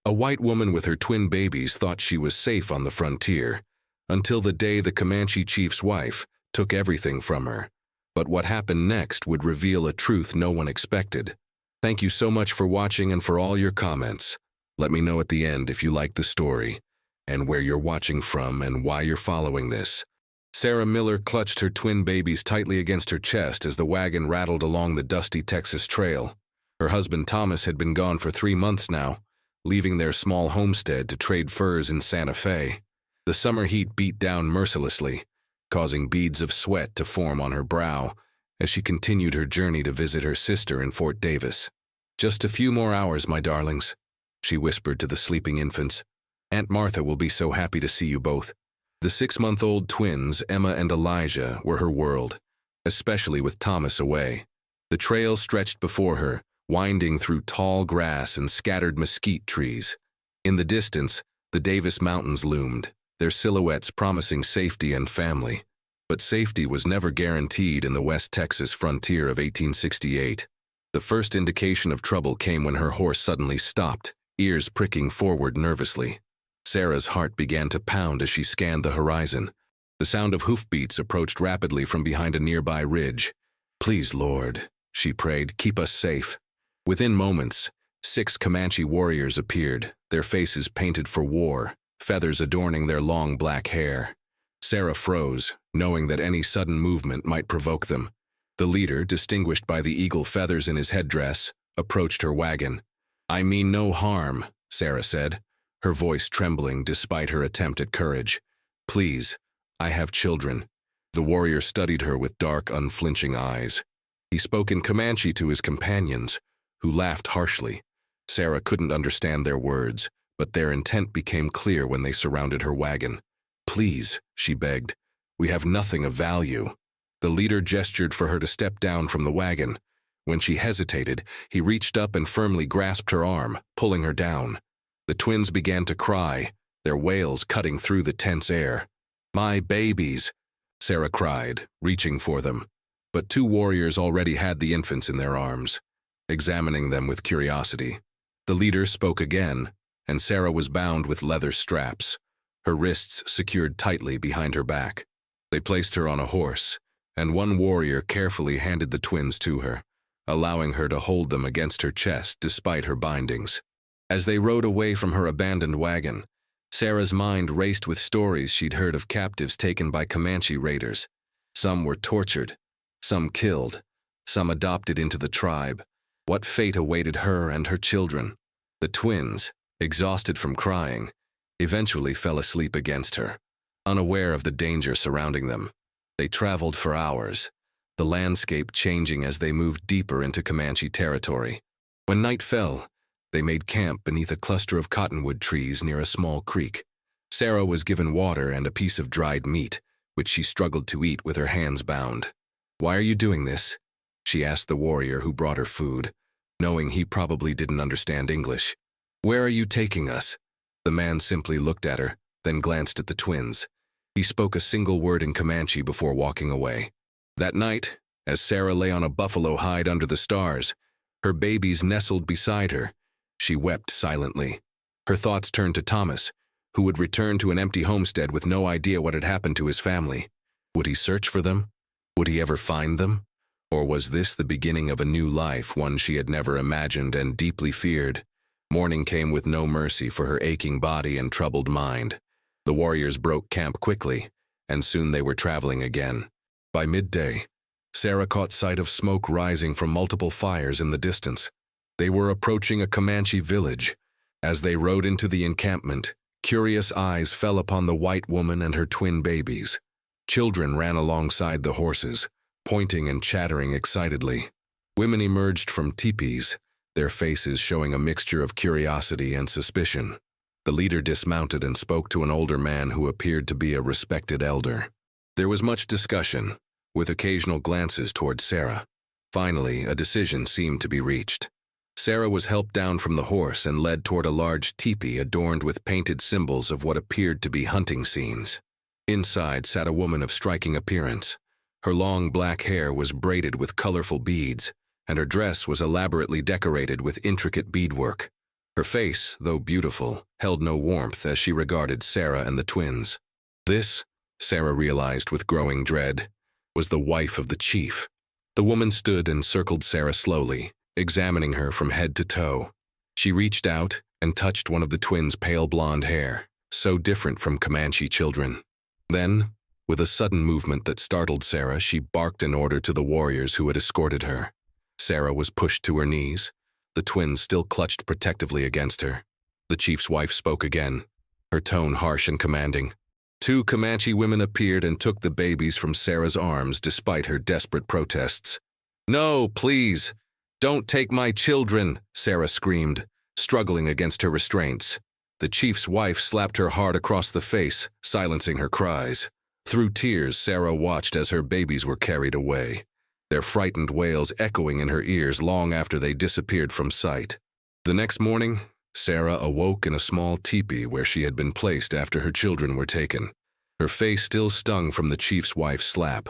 A white woman with her twin babies thought she was safe on the frontier, until the day the Comanche chief's wife took everything from her. But what happened next would reveal a truth no one expected. Thank you so much for watching and for all your comments. Let me know at the end if you like the story, and where you're watching from and why you're following this. Sarah Miller clutched her twin babies tightly against her chest as the wagon rattled along the dusty Texas trail. Her husband Thomas had been gone for 3 months now, leaving their small homestead to trade furs in Santa Fe. The summer heat beat down mercilessly, causing beads of sweat to form on her brow as she continued her journey to visit her sister in Fort Davis. "Just a few more hours, my darlings," she whispered to the sleeping infants. "Aunt Martha will be so happy to see you both." The 6-month-old twins, Emma and Elijah, were her world, especially with Thomas away. The trail stretched before her, winding through tall grass and scattered mesquite trees. In the distance, the Davis Mountains loomed, their silhouettes promising safety and family. But safety was never guaranteed in the West Texas frontier of 1868. The first indication of trouble came when her horse suddenly stopped, ears pricking forward nervously. Sarah's heart began to pound as she scanned the horizon. The sound of hoofbeats approached rapidly from behind a nearby ridge. "Please, Lord," she prayed, "keep us safe." Within moments, 6 Comanche warriors appeared, their faces painted for war, feathers adorning their long black hair. Sarah froze, knowing that any sudden movement might provoke them. The leader, distinguished by the eagle feathers in his headdress, approached her wagon. "I mean no harm," Sarah said, her voice trembling despite her attempt at courage. "Please, I have children." The warrior studied her with dark, unflinching eyes. He spoke in Comanche to his companions, who laughed harshly. Sarah couldn't understand their words, but their intent became clear when they surrounded her wagon. "Please," she begged, "we have nothing of value." The leader gestured for her to step down from the wagon. When she hesitated, he reached up and firmly grasped her arm, pulling her down. The twins began to cry, their wails cutting through the tense air. "My babies," Sarah cried, reaching for them. But 2 warriors already had the infants in their arms, examining them with curiosity. The leader spoke again, and Sarah was bound with leather straps, her wrists secured tightly behind her back. They placed her on a horse, and one warrior carefully handed the twins to her, allowing her to hold them against her chest despite her bindings. As they rode away from her abandoned wagon, Sarah's mind raced with stories she'd heard of captives taken by Comanche raiders. Some were tortured, some killed, some adopted into the tribe. What fate awaited her and her children? The twins, exhausted from crying, eventually fell asleep against her, unaware of the danger surrounding them. They traveled for hours, the landscape changing as they moved deeper into Comanche territory. When night fell, they made camp beneath a cluster of cottonwood trees near a small creek. Sarah was given water and a piece of dried meat, which she struggled to eat with her hands bound. "Why are you doing this?" she asked the warrior who brought her food, knowing he probably didn't understand English. "Where are you taking us?" The man simply looked at her, then glanced at the twins. He spoke a single word in Comanche before walking away. That night, as Sarah lay on a buffalo hide under the stars, her babies nestled beside her, she wept silently. Her thoughts turned to Thomas, who would return to an empty homestead with no idea what had happened to his family. Would he search for them? Would he ever find them? Or was this the beginning of a new life, one she had never imagined and deeply feared? Morning came with no mercy for her aching body and troubled mind. The warriors broke camp quickly, and soon they were traveling again. By midday, Sarah caught sight of smoke rising from multiple fires in the distance. They were approaching a Comanche village. As they rode into the encampment, curious eyes fell upon the white woman and her twin babies. Children ran alongside the horses, pointing and chattering excitedly. Women emerged from teepees, their faces showing a mixture of curiosity and suspicion. The leader dismounted and spoke to an older man who appeared to be a respected elder. There was much discussion, with occasional glances toward Sarah. Finally, a decision seemed to be reached. Sarah was helped down from the horse and led toward a large teepee adorned with painted symbols of what appeared to be hunting scenes. Inside sat a woman of striking appearance. Her long black hair was braided with colorful beads, and her dress was elaborately decorated with intricate beadwork. Her face, though beautiful, held no warmth as she regarded Sarah and the twins. This, Sarah realized with growing dread, was the wife of the chief. The woman stood and circled Sarah slowly, examining her from head to toe. She reached out and touched one of the twins' pale blonde hair, so different from Comanche children. Then, with a sudden movement that startled Sarah, she barked an order to the warriors who had escorted her. Sarah was pushed to her knees. The twins still clutched protectively against her. The chief's wife spoke again, her tone harsh and commanding. 2 Comanche women appeared and took the babies from Sarah's arms despite her desperate protests. "No, please, don't take my children," Sarah screamed, struggling against her restraints. The chief's wife slapped her hard across the face, silencing her cries. Through tears, Sarah watched as her babies were carried away, their frightened wails echoing in her ears long after they disappeared from sight. The next morning, Sarah awoke in a small teepee where she had been placed after her children were taken. Her face still stung from the chief's wife's slap,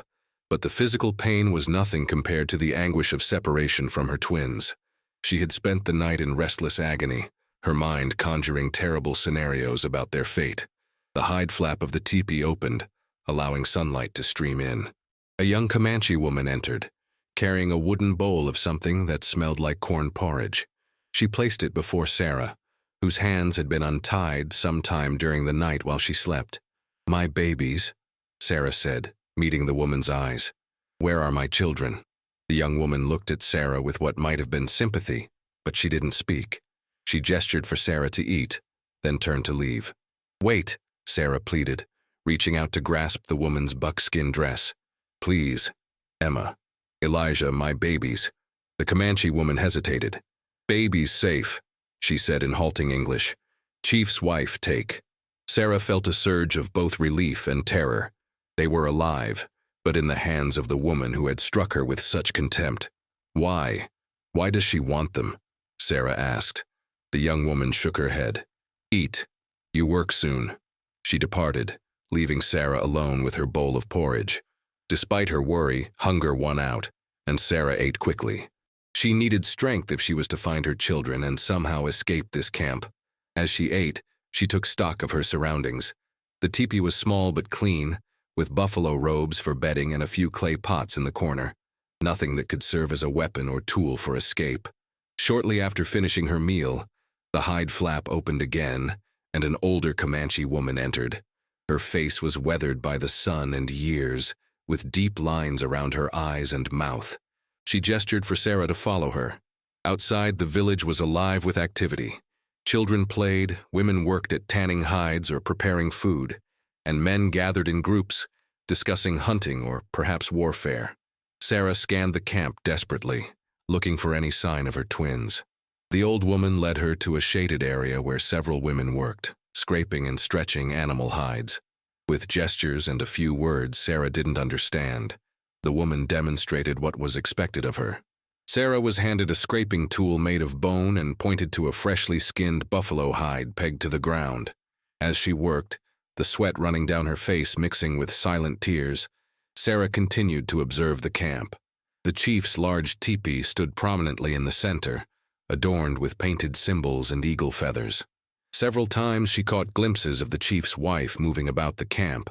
but the physical pain was nothing compared to the anguish of separation from her twins. She had spent the night in restless agony, her mind conjuring terrible scenarios about their fate. The hide flap of the teepee opened, allowing sunlight to stream in. A young Comanche woman entered, carrying a wooden bowl of something that smelled like corn porridge. She placed it before Sarah, whose hands had been untied sometime during the night while she slept. "My babies," Sarah said, meeting the woman's eyes. "Where are my children?" The young woman looked at Sarah with what might have been sympathy, but she didn't speak. She gestured for Sarah to eat, then turned to leave. "Wait," Sarah pleaded, reaching out to grasp the woman's buckskin dress. "Please, Emma. Elijah, my babies." The Comanche woman hesitated. "Babies safe," she said in halting English. "Chief's wife take." Sarah felt a surge of both relief and terror. They were alive, but in the hands of the woman who had struck her with such contempt. "Why? Why does she want them?" Sarah asked. The young woman shook her head. "Eat. You work soon." She departed, leaving Sarah alone with her bowl of porridge. Despite her worry, hunger won out, and Sarah ate quickly. She needed strength if she was to find her children and somehow escape this camp. As she ate, she took stock of her surroundings. The teepee was small but clean, with buffalo robes for bedding and a few clay pots in the corner. Nothing that could serve as a weapon or tool for escape. Shortly after finishing her meal, the hide flap opened again, and an older Comanche woman entered. Her face was weathered by the sun and years, with deep lines around her eyes and mouth. She gestured for Sarah to follow her. Outside, the village was alive with activity. Children played, women worked at tanning hides or preparing food, and men gathered in groups, discussing hunting or perhaps warfare. Sarah scanned the camp desperately, looking for any sign of her twins. The old woman led her to a shaded area where several women worked, scraping and stretching animal hides. With gestures and a few words Sarah didn't understand, the woman demonstrated what was expected of her. Sarah was handed a scraping tool made of bone and pointed to a freshly skinned buffalo hide pegged to the ground. As she worked, the sweat running down her face mixing with silent tears, Sarah continued to observe the camp. The chief's large teepee stood prominently in the center, adorned with painted symbols and eagle feathers. Several times she caught glimpses of the chief's wife moving about the camp,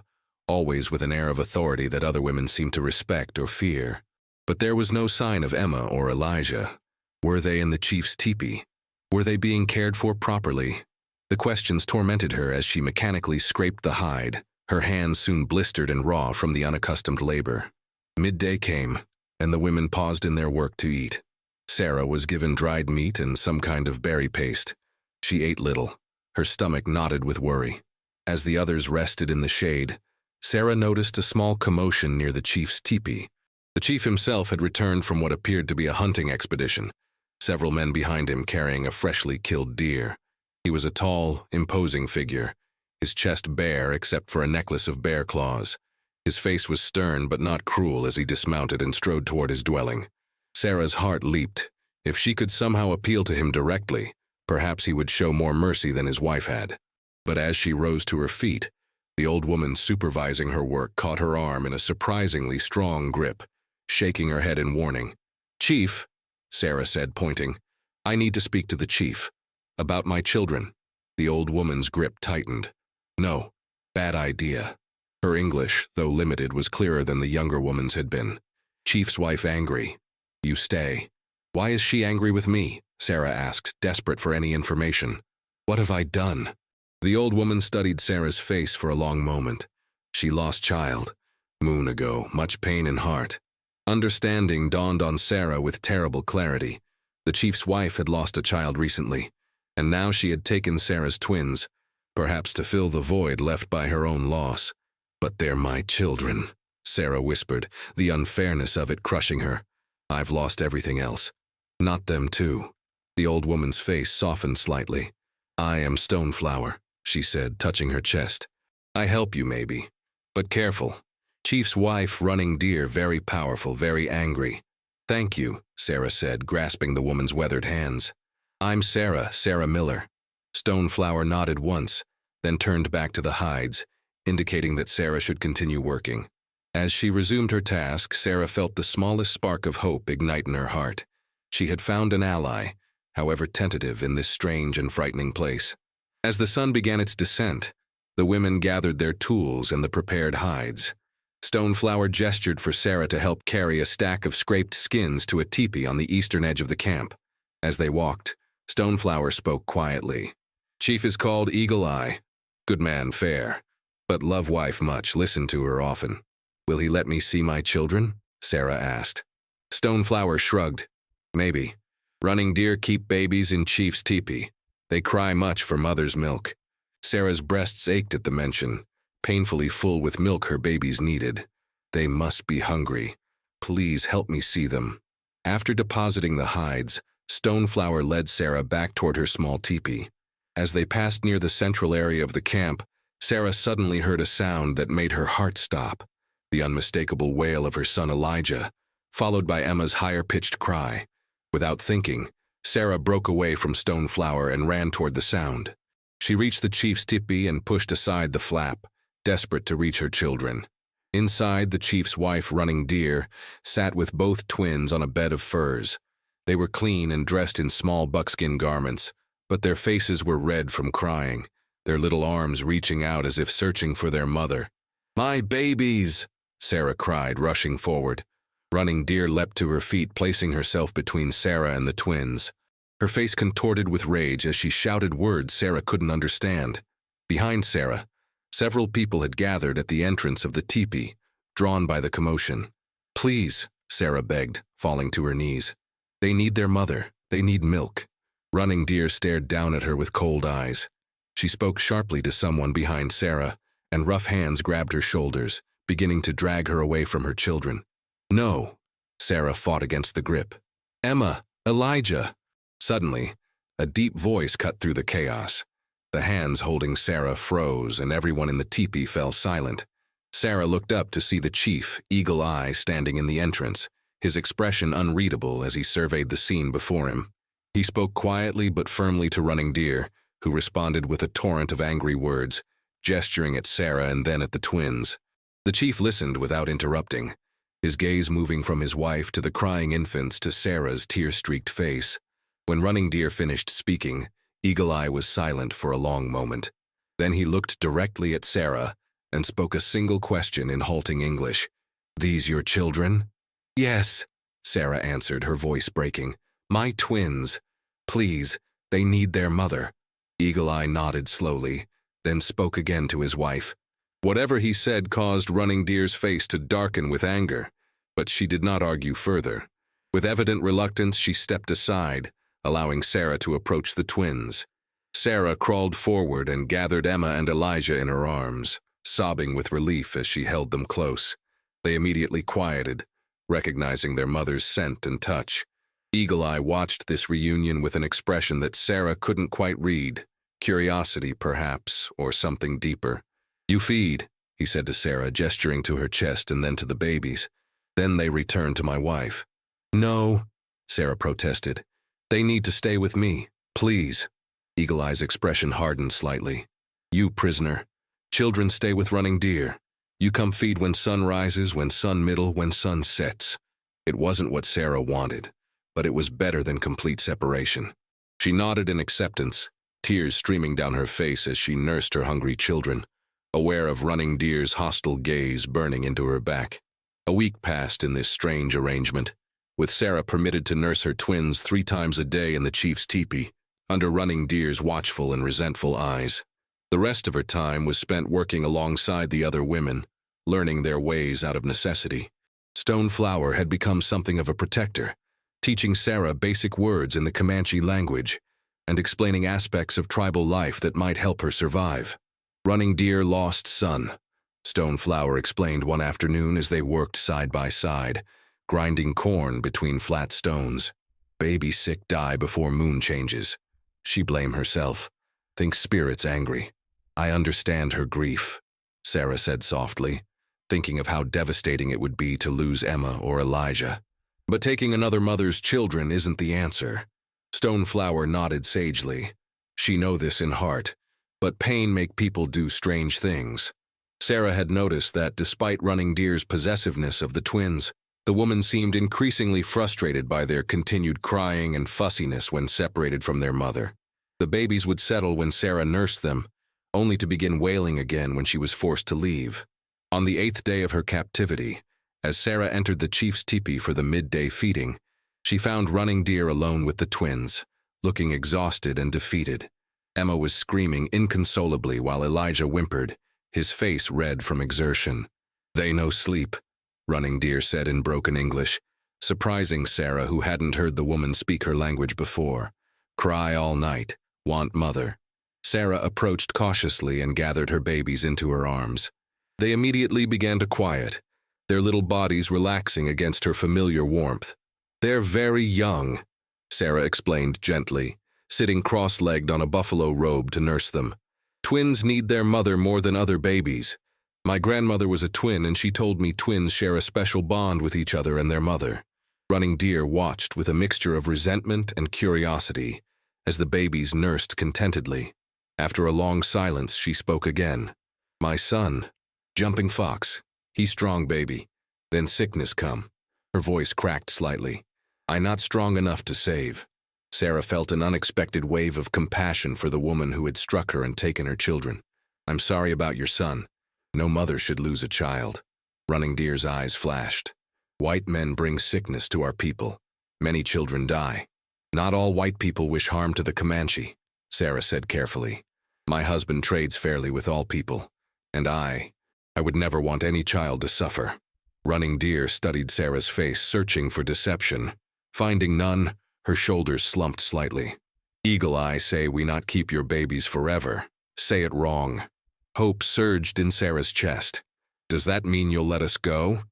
always with an air of authority that other women seemed to respect or fear. But there was no sign of Emma or Elijah. Were they in the chief's teepee? Were they being cared for properly? The questions tormented her as she mechanically scraped the hide, her hands soon blistered and raw from the unaccustomed labor. Midday came, and the women paused in their work to eat. Sarah was given dried meat and some kind of berry paste. She ate little, her stomach knotted with worry. As the others rested in the shade, Sarah noticed a small commotion near the chief's teepee. The chief himself had returned from what appeared to be a hunting expedition, several men behind him carrying a freshly killed deer. He was a tall, imposing figure, his chest bare except for a necklace of bear claws. His face was stern but not cruel as he dismounted and strode toward his dwelling. Sarah's heart leaped. If she could somehow appeal to him directly, perhaps he would show more mercy than his wife had. But as she rose to her feet, the old woman supervising her work caught her arm in a surprisingly strong grip, shaking her head in warning. "Chief," Sarah said, pointing, "I need to speak to the chief." About my children. The old woman's grip tightened. No. Bad idea. Her English, though limited, was clearer than the younger woman's had been. Chief's wife angry. You stay. Why is she angry with me? Sarah asked, desperate for any information. What have I done? The old woman studied Sarah's face for a long moment. She lost child. Moon ago, much pain in heart. Understanding dawned on Sarah with terrible clarity. The chief's wife had lost a child recently, and now she had taken Sarah's twins, perhaps to fill the void left by her own loss. But they're my children, Sarah whispered, the unfairness of it crushing her. I've lost everything else. Not them too. The old woman's face softened slightly. I am Stoneflower, she said, touching her chest. I help you maybe, but careful. Chief's wife, Running Deer, very powerful, very angry. Thank you, Sarah said, grasping the woman's weathered hands. I'm Sarah Miller. Stoneflower nodded once, then turned back to the hides, indicating that Sarah should continue working. As she resumed her task, Sarah felt the smallest spark of hope ignite in her heart. She had found an ally, however tentative, in this strange and frightening place. As the sun began its descent, the women gathered their tools and the prepared hides. Stoneflower gestured for Sarah to help carry a stack of scraped skins to a teepee on the eastern edge of the camp. As they walked, Stoneflower spoke quietly. Chief is called Eagle Eye. Good man, fair. But love wife much, listen to her often. Will he let me see my children? Sarah asked. Stoneflower shrugged. Maybe. Running Deer keep babies in Chief's teepee. They cry much for mother's milk. Sarah's breasts ached at the mention, painfully full with milk her babies needed. They must be hungry. Please help me see them. After depositing the hides, Stoneflower led Sarah back toward her small teepee. As they passed near the central area of the camp, Sarah suddenly heard a sound that made her heart stop. The unmistakable wail of her son Elijah, followed by Emma's higher-pitched cry. Without thinking, Sarah broke away from Stoneflower and ran toward the sound. She reached the chief's teepee and pushed aside the flap, desperate to reach her children. Inside, the chief's wife, Running Deer, sat with both twins on a bed of furs. They were clean and dressed in small buckskin garments, but their faces were red from crying, their little arms reaching out as if searching for their mother. My babies! Sarah cried, rushing forward. Running Deer leapt to her feet, placing herself between Sarah and the twins. Her face contorted with rage as she shouted words Sarah couldn't understand. Behind Sarah, several people had gathered at the entrance of the teepee, drawn by the commotion. Please, Sarah begged, falling to her knees. They need their mother. They need milk. Running Deer stared down at her with cold eyes. She spoke sharply to someone behind Sarah, and rough hands grabbed her shoulders, beginning to drag her away from her children. No, Sarah fought against the grip. Emma, Elijah. Suddenly, a deep voice cut through the chaos. The hands holding Sarah froze, and everyone in the teepee fell silent. Sarah looked up to see the chief, Eagle Eye, standing in the entrance, his expression unreadable as he surveyed the scene before him. He spoke quietly but firmly to Running Deer, who responded with a torrent of angry words, gesturing at Sarah and then at the twins. The chief listened without interrupting, his gaze moving from his wife to the crying infants to Sarah's tear-streaked face. When Running Deer finished speaking, Eagle Eye was silent for a long moment. Then he looked directly at Sarah and spoke a single question in halting English. These your children? Yes, Sarah answered, her voice breaking. My twins. Please, they need their mother. Eagle Eye nodded slowly, then spoke again to his wife. Whatever he said caused Running Deer's face to darken with anger, but she did not argue further. With evident reluctance, she stepped aside, allowing Sarah to approach the twins. Sarah crawled forward and gathered Emma and Elijah in her arms, sobbing with relief as she held them close. They immediately quieted, recognizing their mother's scent and touch. Eagle Eye watched this reunion with an expression that Sarah couldn't quite read. Curiosity, perhaps, or something deeper. You feed, he said to Sarah, gesturing to her chest and then to the babies. Then they return to my wife. No, Sarah protested. They need to stay with me, please. Eagle Eye's expression hardened slightly. You, prisoner. Children stay with Running Deer. You come feed when sun rises, when sun middle, when sun sets. It wasn't what Sarah wanted, but it was better than complete separation. She nodded in acceptance, tears streaming down her face as she nursed her hungry children, aware of Running Deer's hostile gaze burning into her back. A week passed in this strange arrangement, with Sarah permitted to nurse her twins 3 times a day in the chief's teepee, under Running Deer's watchful and resentful eyes. The rest of her time was spent working alongside the other women, learning their ways out of necessity. Stoneflower had become something of a protector, teaching Sarah basic words in the Comanche language and explaining aspects of tribal life that might help her survive. Running Deer lost son, Stoneflower explained one afternoon as they worked side by side, grinding corn between flat stones. Baby sick die before moon changes. She blame herself. Thinks spirit's angry. I understand her grief, Sarah said softly, thinking of how devastating it would be to lose Emma or Elijah. But taking another mother's children isn't the answer. Stoneflower nodded sagely. She know this in heart, but pain make people do strange things. Sarah had noticed that despite Running Deer's possessiveness of the twins, the woman seemed increasingly frustrated by their continued crying and fussiness when separated from their mother. The babies would settle when Sarah nursed them, only to begin wailing again when she was forced to leave. On the 8th day of her captivity, as Sarah entered the chief's teepee for the midday feeding, she found Running Deer alone with the twins, looking exhausted and defeated. Emma was screaming inconsolably while Elijah whimpered, his face red from exertion. They no sleep, Running Deer said in broken English, surprising Sarah, who hadn't heard the woman speak her language before. Cry all night, want mother. Sarah approached cautiously and gathered her babies into her arms. They immediately began to quiet, their little bodies relaxing against her familiar warmth. They're very young, Sarah explained gently, sitting cross-legged on a buffalo robe to nurse them. Twins need their mother more than other babies. My grandmother was a twin, and she told me twins share a special bond with each other and their mother. Running Deer watched with a mixture of resentment and curiosity as the babies nursed contentedly. After a long silence, she spoke again. My son, Jumping Fox, he strong baby. Then sickness come. Her voice cracked slightly. I not strong enough to save. Sarah felt an unexpected wave of compassion for the woman who had struck her and taken her children. I'm sorry about your son. No mother should lose a child. Running Deer's eyes flashed. White men bring sickness to our people. Many children die. Not all white people wish harm to the Comanche, Sarah said carefully. My husband trades fairly with all people, and I would never want any child to suffer. Running Deer studied Sarah's face, searching for deception. Finding none, her shoulders slumped slightly. Eagle Eye say we not keep your babies forever. Say it wrong. Hope surged in Sarah's chest. Does that mean you'll let us go?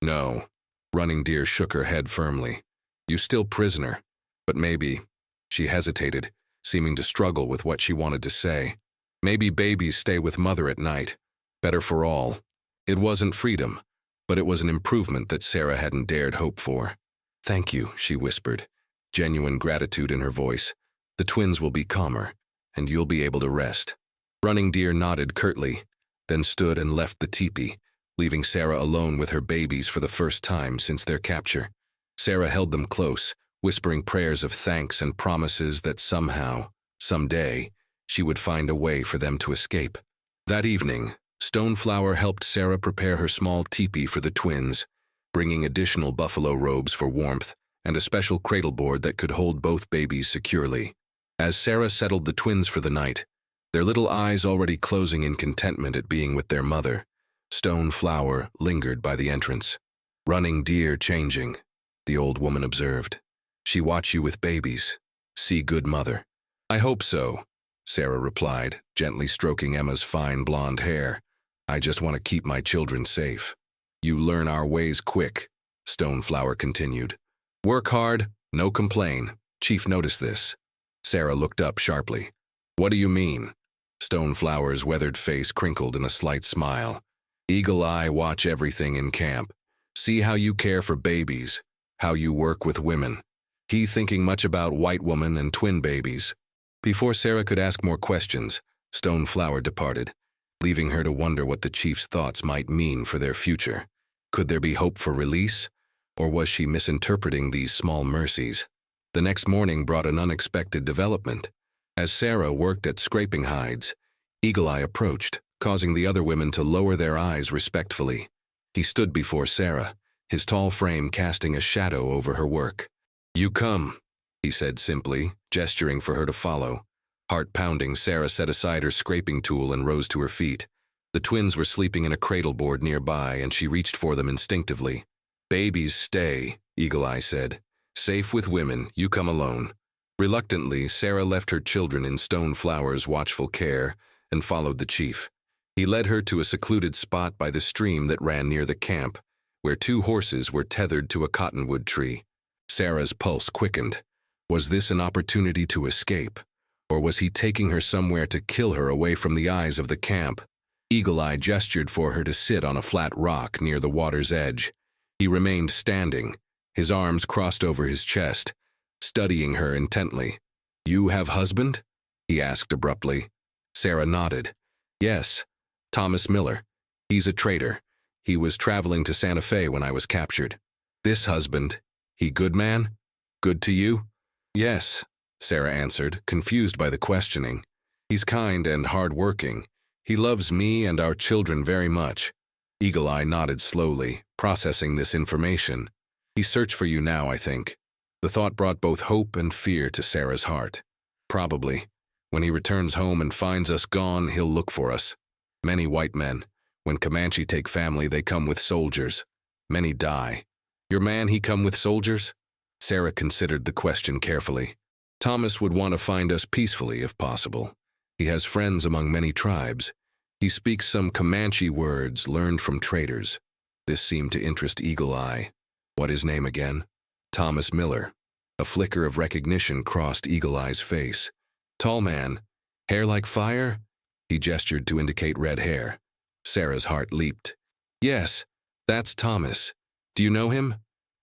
No. Running Deer shook her head firmly. You still prisoner, but maybe. She hesitated, seeming to struggle with what she wanted to say. Maybe babies stay with mother at night. Better for all. It wasn't freedom, but it was an improvement that Sarah hadn't dared hope for. Thank you, she whispered, genuine gratitude in her voice. The twins will be calmer, and you'll be able to rest. Running Deer nodded curtly, then stood and left the teepee, leaving Sarah alone with her babies for the first time since their capture. Sarah held them close, whispering prayers of thanks and promises that somehow, someday, she would find a way for them to escape. That evening, Stoneflower helped Sarah prepare her small teepee for the twins, bringing additional buffalo robes for warmth and a special cradle board that could hold both babies securely. As Sarah settled the twins for the night, their little eyes already closing in contentment at being with their mother, Stoneflower lingered by the entrance. Running Deer changing, the old woman observed. She watch you with babies. See good mother. I hope so, Sarah replied, gently stroking Emma's fine blonde hair. I just want to keep my children safe. You learn our ways quick, Stoneflower continued. Work hard, no complain. Chief noticed this. Sarah looked up sharply. What do you mean? Stoneflower's weathered face crinkled in a slight smile. Eagle Eye watch everything in camp. See how you care for babies, how you work with women. He thinking much about white woman and twin babies. Before Sarah could ask more questions, Stoneflower departed, leaving her to wonder what the chief's thoughts might mean for their future. Could there be hope for release, or was she misinterpreting these small mercies? The next morning brought an unexpected development. As Sarah worked at scraping hides, Eagle Eye approached, causing the other women to lower their eyes respectfully. He stood before Sarah, his tall frame casting a shadow over her work. "You come," he said simply, gesturing for her to follow. Heart pounding, Sarah set aside her scraping tool and rose to her feet. The twins were sleeping in a cradle board nearby, and she reached for them instinctively. "Babies stay," Eagle Eye said. "Safe with women, you come alone." Reluctantly, Sarah left her children in Stoneflower's watchful care and followed the chief. He led her to a secluded spot by the stream that ran near the camp, where 2 horses were tethered to a cottonwood tree. Sarah's pulse quickened. Was this an opportunity to escape? Or was he taking her somewhere to kill her away from the eyes of the camp? Eagle Eye gestured for her to sit on a flat rock near the water's edge. He remained standing, his arms crossed over his chest, studying her intently. "You have husband?" he asked abruptly. Sarah nodded. "Yes, Thomas Miller. He's a traitor. He was traveling to Santa Fe when I was captured." "This husband, he good man? Good to you?" "Yes," Sarah answered, confused by the questioning. "He's kind and hard-working. He loves me and our children very much." Eagle Eye nodded slowly, processing this information. "He searched for you now, I think." The thought brought both hope and fear to Sarah's heart. "Probably. When he returns home and finds us gone, he'll look for us. Many white men. When Comanche take family, they come with soldiers. Many die. Your man, he come with soldiers?" Sarah considered the question carefully. "Thomas would want to find us peacefully if possible. He has friends among many tribes. He speaks some Comanche words learned from traders." This seemed to interest Eagle Eye. "What his name again?" "Thomas Miller." A flicker of recognition crossed Eagle Eye's face. "Tall man. Hair like fire?" He gestured to indicate red hair. Sarah's heart leaped. "Yes, that's Thomas. Do you know him?"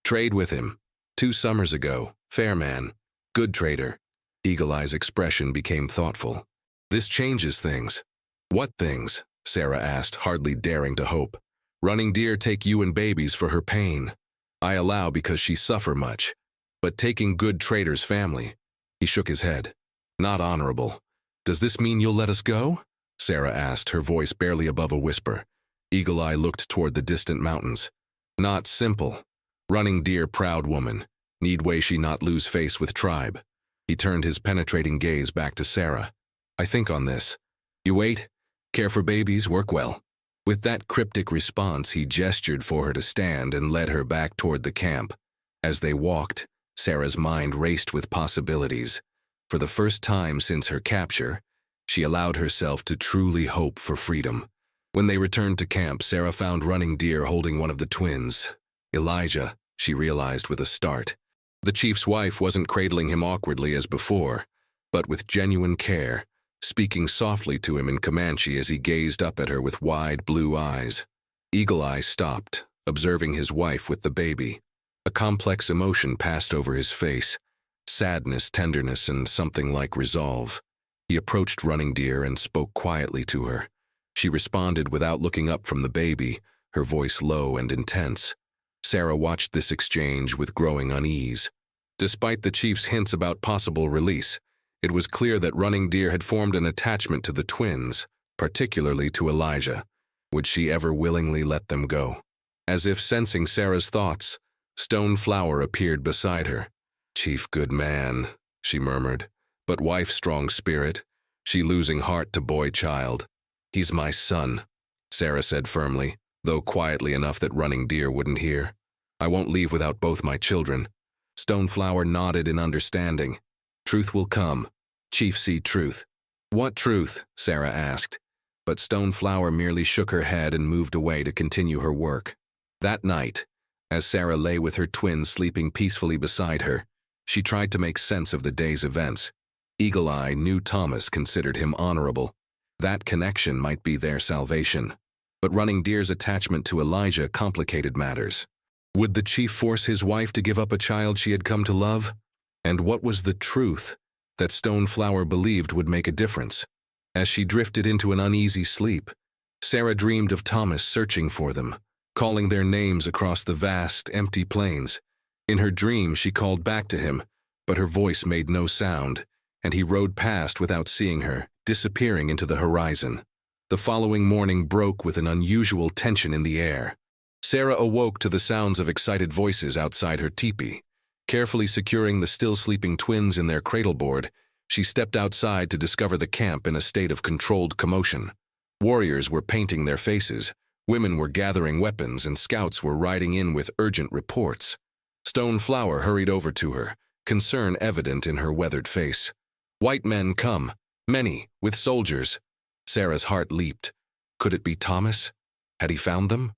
"Trade with him. 2 summers ago. Fair man. Good trader." Eagle Eye's expression became thoughtful. "This changes things." "What things?" Sarah asked, hardly daring to hope. "Running Deer take you and babies for her pain. I allow because she suffer much. But taking good trader's family." He shook his head. "Not honorable. Does this mean you'll let us go?" Sarah asked, her voice barely above a whisper. Eagle Eye looked toward the distant mountains. "Not simple. Running Deer proud woman. Need way she not lose face with tribe." He turned his penetrating gaze back to Sarah. "I think on this. You wait. Care for babies, work well." With that cryptic response, he gestured for her to stand and led her back toward the camp. As they walked, Sarah's mind raced with possibilities. For the first time since her capture, she allowed herself to truly hope for freedom. When they returned to camp, Sarah found Running Deer holding one of the twins. Elijah, she realized with a start. The chief's wife wasn't cradling him awkwardly as before, but with genuine care, speaking softly to him in Comanche as he gazed up at her with wide blue eyes. Eagle Eye stopped, observing his wife with the baby. A complex emotion passed over his face. Sadness, tenderness, and something like resolve. He approached Running Deer and spoke quietly to her. She responded without looking up from the baby, her voice low and intense. Sarah watched this exchange with growing unease. Despite the chief's hints about possible release, it was clear that Running Deer had formed an attachment to the twins, particularly to Elijah. Would she ever willingly let them go? As if sensing Sarah's thoughts, Stoneflower appeared beside her. "Chief good man," she murmured, "but wife strong spirit. She losing heart to boy child." "He's my son," Sarah said firmly, though quietly enough that Running Deer wouldn't hear. "I won't leave without both my children." Stoneflower nodded in understanding. "Truth will come. Chief see truth." "What truth?" Sarah asked. But Stoneflower merely shook her head and moved away to continue her work. That night, as Sarah lay with her twins sleeping peacefully beside her, she tried to make sense of the day's events. Eagle Eye knew Thomas considered him honorable. That connection might be their salvation. But Running Deer's attachment to Elijah complicated matters. Would the chief force his wife to give up a child she had come to love? And what was the truth that Stoneflower believed would make a difference? As she drifted into an uneasy sleep, Sarah dreamed of Thomas searching for them, calling their names across the vast, empty plains. In her dream, she called back to him, but her voice made no sound, and he rode past without seeing her, disappearing into the horizon. The following morning broke with an unusual tension in the air. Sarah awoke to the sounds of excited voices outside her teepee. Carefully securing the still-sleeping twins in their cradleboard, she stepped outside to discover the camp in a state of controlled commotion. Warriors were painting their faces, women were gathering weapons, and scouts were riding in with urgent reports. Stone Flower hurried over to her, concern evident in her weathered face. "White men come, many, with soldiers." Sarah's heart leaped. Could it be Thomas? Had he found them?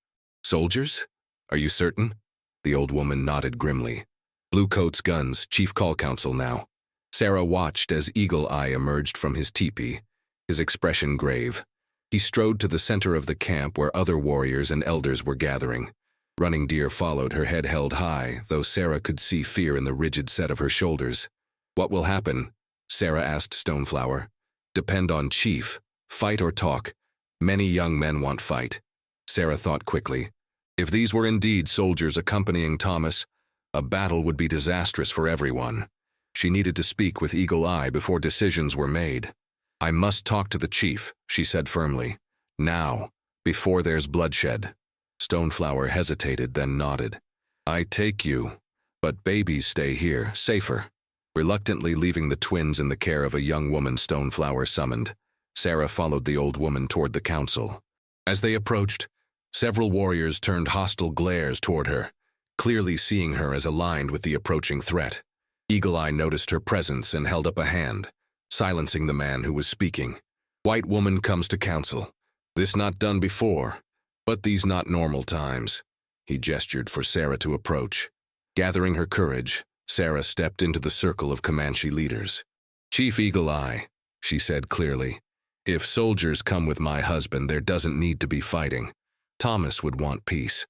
Soldiers? Are you certain? The old woman nodded grimly. Bluecoats, guns, chief call council now. Sarah watched as Eagle Eye emerged from his teepee, his expression grave. He strode to the center of the camp where other warriors and elders were gathering. Running Deer followed, her head held high, though Sarah could see fear in the rigid set of her shoulders. "What will happen?" Sarah asked Stoneflower. "Depend on Chief. Fight or talk. Many young men want fight." Sarah thought quickly. If these were indeed soldiers accompanying Thomas, a battle would be disastrous for everyone. She needed to speak with Eagle Eye before decisions were made. "I must talk to the chief," she said firmly. "Now, before there's bloodshed." Stoneflower hesitated, then nodded. "I take you, but babies stay here, safer." Reluctantly leaving the twins in the care of a young woman Stoneflower summoned, Sarah followed the old woman toward the council. As they approached, several warriors turned hostile glares toward her, clearly seeing her as aligned with the approaching threat. Eagle Eye noticed her presence and held up a hand, silencing the man who was speaking. "White woman comes to council. This not done before, but these not normal times." He gestured for Sarah to approach. Gathering her courage, Sarah stepped into the circle of Comanche leaders. "Chief Eagle Eye," she said clearly, "if soldiers come with my husband, there doesn't need to be fighting. Thomas would want peace."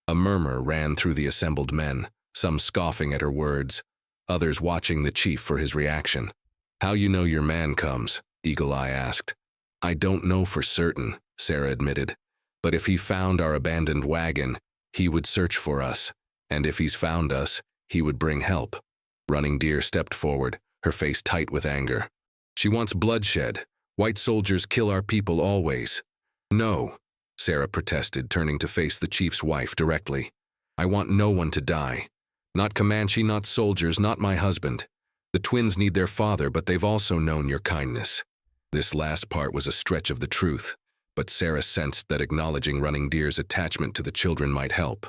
A murmur ran through the assembled men, some scoffing at her words, others watching the chief for his reaction. "How you know your man comes?" Eagle Eye asked. "I don't know for certain," Sarah admitted, "but if he found our abandoned wagon, he would search for us, and if he's found us, he would bring help." Running Deer stepped forward, her face tight with anger. "She wants bloodshed. White soldiers kill our people always." "No," Sarah protested, turning to face the chief's wife directly. "I want no one to die. Not Comanche, not soldiers, not my husband. The twins need their father, but they've also known your kindness." This last part was a stretch of the truth, but Sarah sensed that acknowledging Running Deer's attachment to the children might help.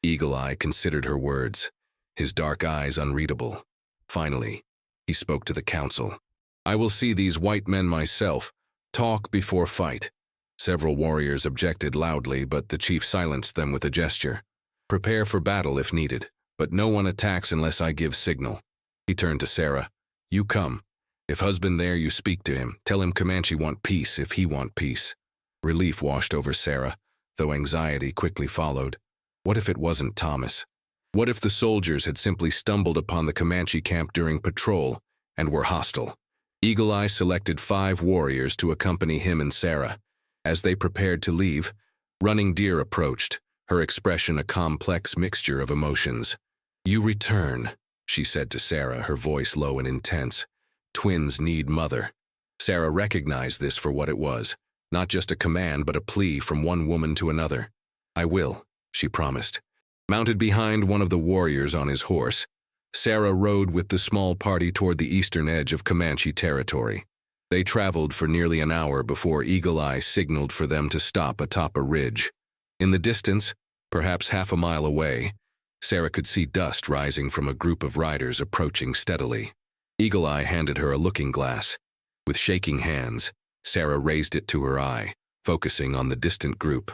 Eagle Eye considered her words, his dark eyes unreadable. Finally, he spoke to the council. "I will see these white men myself. Talk before fight." Several warriors objected loudly, but the chief silenced them with a gesture. "Prepare for battle if needed, but no one attacks unless I give signal." He turned to Sarah. "You come. If husband there, you speak to him. Tell him Comanche want peace if he want peace." Relief washed over Sarah, though anxiety quickly followed. What if it wasn't Thomas? What if the soldiers had simply stumbled upon the Comanche camp during patrol and were hostile? Eagle Eye selected 5 warriors to accompany him and Sarah. As they prepared to leave, Running Deer approached, her expression a complex mixture of emotions. "You return," she said to Sarah, her voice low and intense. "Twins need mother." Sarah recognized this for what it was, not just a command but a plea from one woman to another. "I will," she promised. Mounted behind one of the warriors on his horse, Sarah rode with the small party toward the eastern edge of Comanche territory. They traveled for nearly an hour before Eagle Eye signaled for them to stop atop a ridge. In the distance, perhaps half a mile away, Sarah could see dust rising from a group of riders approaching steadily. Eagle Eye handed her a looking glass. With shaking hands, Sarah raised it to her eye, focusing on the distant group.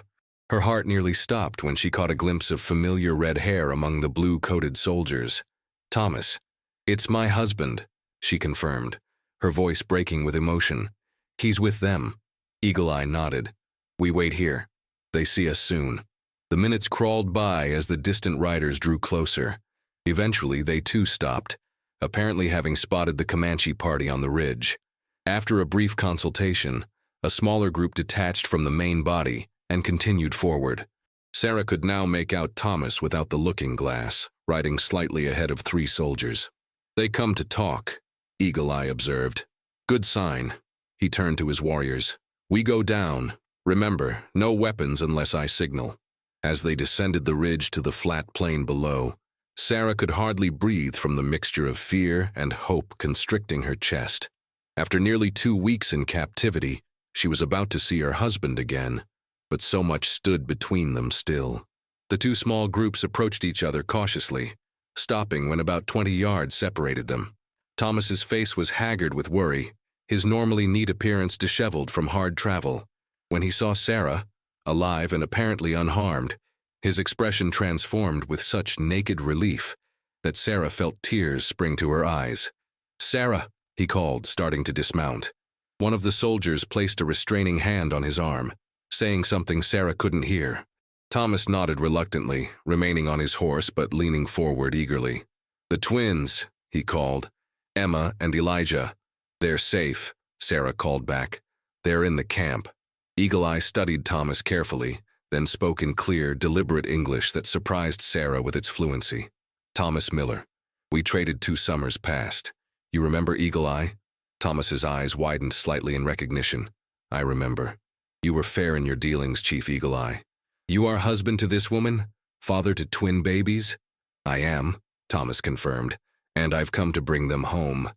Her heart nearly stopped when she caught a glimpse of familiar red hair among the blue-coated soldiers. "Thomas, it's my husband," she confirmed, her voice breaking with emotion. "He's with them." Eagle Eye nodded. "We wait here. They see us soon." The minutes crawled by as the distant riders drew closer. Eventually, they too stopped, apparently having spotted the Comanche party on the ridge. After a brief consultation, a smaller group detached from the main body and continued forward. Sarah could now make out Thomas without the looking glass, riding slightly ahead of 3 soldiers. They come to talk, Eagle Eye observed. Good sign. He turned to his warriors. We go down. Remember, no weapons unless I signal. As they descended the ridge to the flat plain below, Sarah could hardly breathe from the mixture of fear and hope constricting her chest. After nearly 2 weeks in captivity, she was about to see her husband again, but so much stood between them still. The two small groups approached each other cautiously, stopping when about 20 yards separated them. Thomas's face was haggard with worry, his normally neat appearance disheveled from hard travel. When he saw Sarah, alive and apparently unharmed, his expression transformed with such naked relief that Sarah felt tears spring to her eyes. "Sarah," he called, starting to dismount. One of the soldiers placed a restraining hand on his arm, saying something Sarah couldn't hear. Thomas nodded reluctantly, remaining on his horse but leaning forward eagerly. "The twins," he called. "Emma and Elijah. They're safe," Sarah called back. "They're in the camp." Eagle Eye studied Thomas carefully, then spoke in clear, deliberate English that surprised Sarah with its fluency. "Thomas Miller. We traded 2 summers past. You remember Eagle Eye?" Thomas's eyes widened slightly in recognition. "I remember. You were fair in your dealings, Chief Eagle Eye. You are husband to this woman? Father to twin babies?" "I am," Thomas confirmed, "and I've come to bring them home."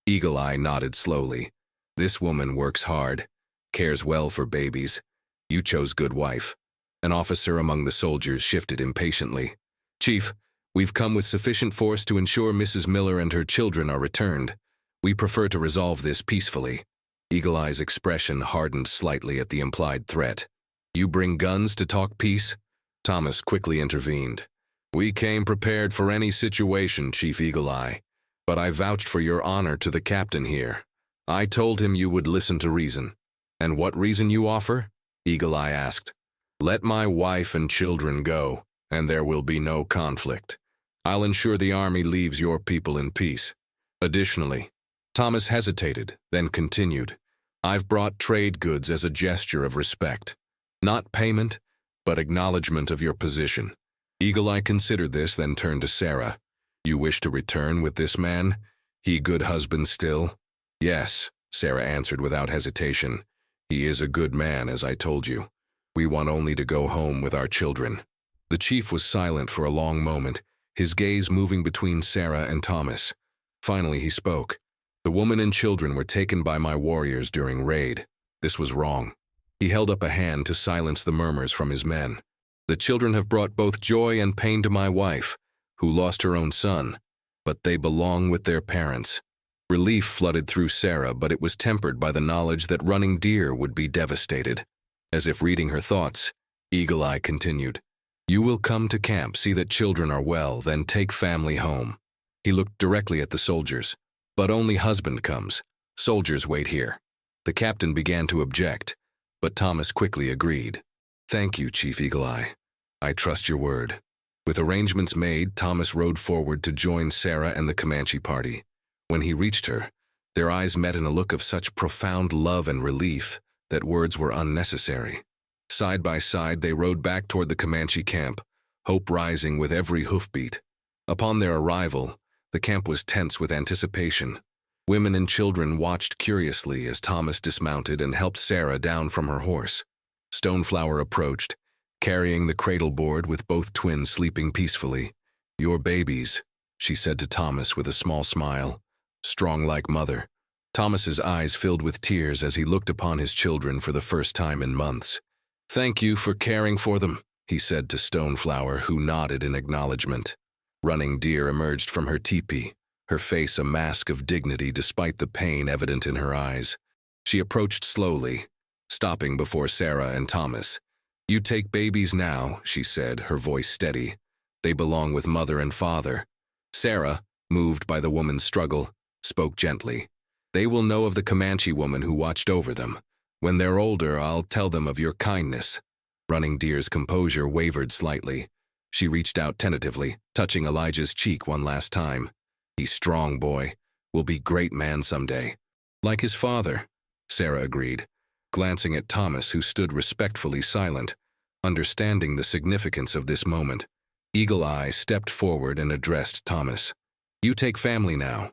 Eagle Eye nodded slowly. "This woman works hard, cares well for babies. You chose good wife." An officer among the soldiers shifted impatiently. "Chief, we've come with sufficient force to ensure Mrs. Miller and her children are returned. We prefer to resolve this peacefully." Eagle Eye's expression hardened slightly at the implied threat. "You bring guns to talk peace?" Thomas quickly intervened. "We came prepared for any situation, Chief Eagle Eye, but I vouched for your honor to the captain here. I told him you would listen to reason." "And what reason you offer?" Eagle Eye asked. "Let my wife and children go, and there will be no conflict. I'll ensure the army leaves your people in peace. Additionally," Thomas hesitated, then continued, "I've brought trade goods as a gesture of respect. Not payment, but acknowledgement of your position." Eagle Eye considered this, then turned to Sarah. "You wish to return with this man? He good husband still?" "Yes," Sarah answered without hesitation. "He is a good man, as I told you. We want only to go home with our children." The chief was silent for a long moment, his gaze moving between Sarah and Thomas. Finally he spoke. "The woman and children were taken by my warriors during raid. This was wrong." He held up a hand to silence the murmurs from his men. "The children have brought both joy and pain to my wife, who lost her own son, but they belong with their parents." Relief flooded through Sarah, but it was tempered by the knowledge that Running Deer would be devastated. As if reading her thoughts, Eagle Eye continued, "You will come to camp, see that children are well, then take family home." He looked directly at the soldiers. "But only husband comes. Soldiers wait here." The captain began to object, but Thomas quickly agreed. "Thank you, Chief Eagle Eye. I trust your word." With arrangements made, Thomas rode forward to join Sarah and the Comanche party. When he reached her, their eyes met in a look of such profound love and relief that words were unnecessary. Side by side, they rode back toward the Comanche camp, hope rising with every hoofbeat. Upon their arrival, the camp was tense with anticipation. Women and children watched curiously as Thomas dismounted and helped Sarah down from her horse. Stoneflower approached, carrying the cradle board with both twins sleeping peacefully. "Your babies," she said to Thomas with a small smile. "Strong like mother." Thomas's eyes filled with tears as he looked upon his children for the first time in months. "Thank you for caring for them," he said to Stoneflower, who nodded in acknowledgement. Running Deer emerged from her teepee, her face a mask of dignity despite the pain evident in her eyes. She approached slowly, stopping before Sarah and Thomas. "You take babies now," she said, her voice steady. "They belong with mother and father." Sarah, moved by the woman's struggle, spoke gently. "They will know of the Comanche woman who watched over them. When they're older, I'll tell them of your kindness." Running Deer's composure wavered slightly. She reached out tentatively, touching Elijah's cheek one last time. "He's strong, boy. Will be great man someday." "Like his father," Sarah agreed, glancing at Thomas, who stood respectfully silent, understanding the significance of this moment. Eagle Eye stepped forward and addressed Thomas. "You take family now.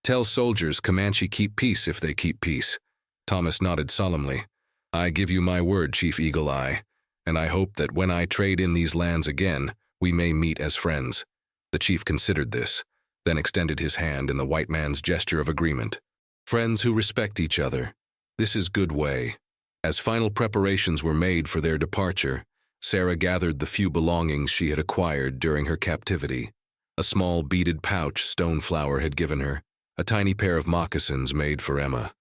Tell soldiers Comanche keep peace if they keep peace. Thomas nodded solemnly. I give you my word, Chief Eagle Eye, and I hope that when I trade in these lands again, we may meet as friends. The chief considered this, then extended his hand in the white man's gesture of agreement. Friends who respect each other. This is good way. As final preparations were made for their departure, Sarah gathered the few belongings she had acquired during her captivity. A small beaded pouch Stoneflower had given her, a tiny pair of moccasins made for Emma.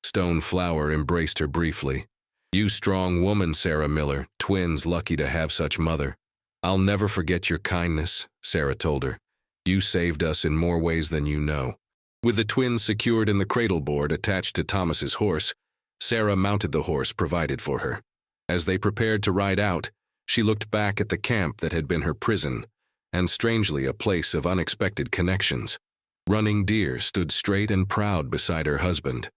Stoneflower embraced her briefly. You strong woman, Sarah Miller, twins lucky to have such mother. I'll never forget your kindness, Sarah told her. You saved us in more ways than you know. With the twins secured in the cradle board attached to Thomas's horse, Sarah mounted the horse provided for her. As they prepared to ride out, she looked back at the camp that had been her prison, and strangely a place of unexpected connections. Running Deer stood straight and proud beside her husband,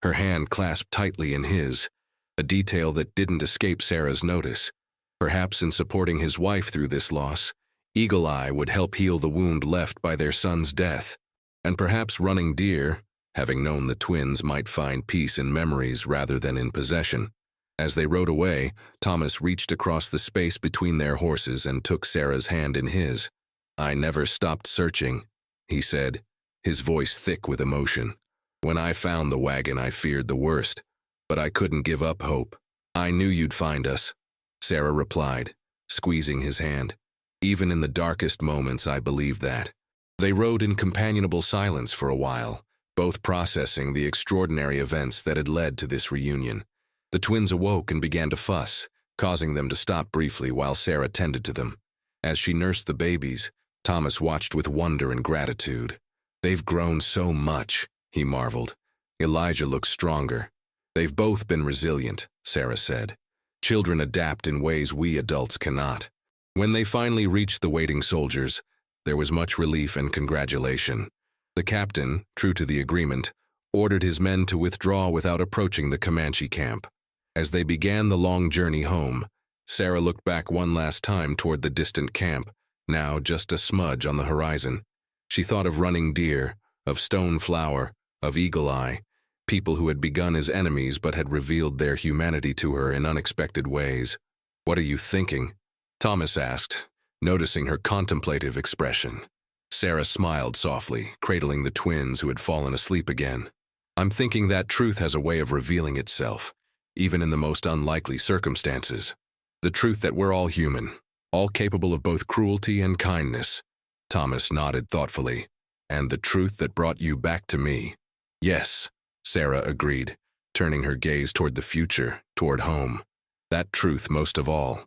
her hand clasped tightly in his, a detail that didn't escape Sarah's notice. Perhaps in supporting his wife through this loss, Eagle Eye would help heal the wound left by their son's death. And perhaps Running Deer, having known the twins, might find peace in memories rather than in possession. As they rode away, Thomas reached across the space between their horses and took Sarah's hand in his. I never stopped searching, he said, his voice thick with emotion. When I found the wagon, I feared the worst, but I couldn't give up hope. I knew you'd find us, Sarah replied, squeezing his hand. Even in the darkest moments, I believed that. They rode in companionable silence for a while, both processing the extraordinary events that had led to this reunion. The twins awoke and began to fuss, causing them to stop briefly while Sarah tended to them. As she nursed the babies, Thomas watched with wonder and gratitude. They've grown so much, he marveled. Elijah looks stronger. They've both been resilient, Sarah said. Children adapt in ways we adults cannot. When they finally reached the waiting soldiers, there was much relief and congratulation. The captain, true to the agreement, ordered his men to withdraw without approaching the Comanche camp. As they began the long journey home, Sarah looked back one last time toward the distant camp, now just a smudge on the horizon. She thought of Running Deer, of Stoneflower, of Eagle Eye, people who had begun as enemies but had revealed their humanity to her in unexpected ways. What are you thinking? Thomas asked, noticing her contemplative expression. Sarah smiled softly, cradling the twins who had fallen asleep again. I'm thinking that truth has a way of revealing itself, even in the most unlikely circumstances. The truth that we're all human, all capable of both cruelty and kindness. Thomas nodded thoughtfully. And the truth that brought you back to me. Yes, Sarah agreed, turning her gaze toward the future, toward home. That truth most of all.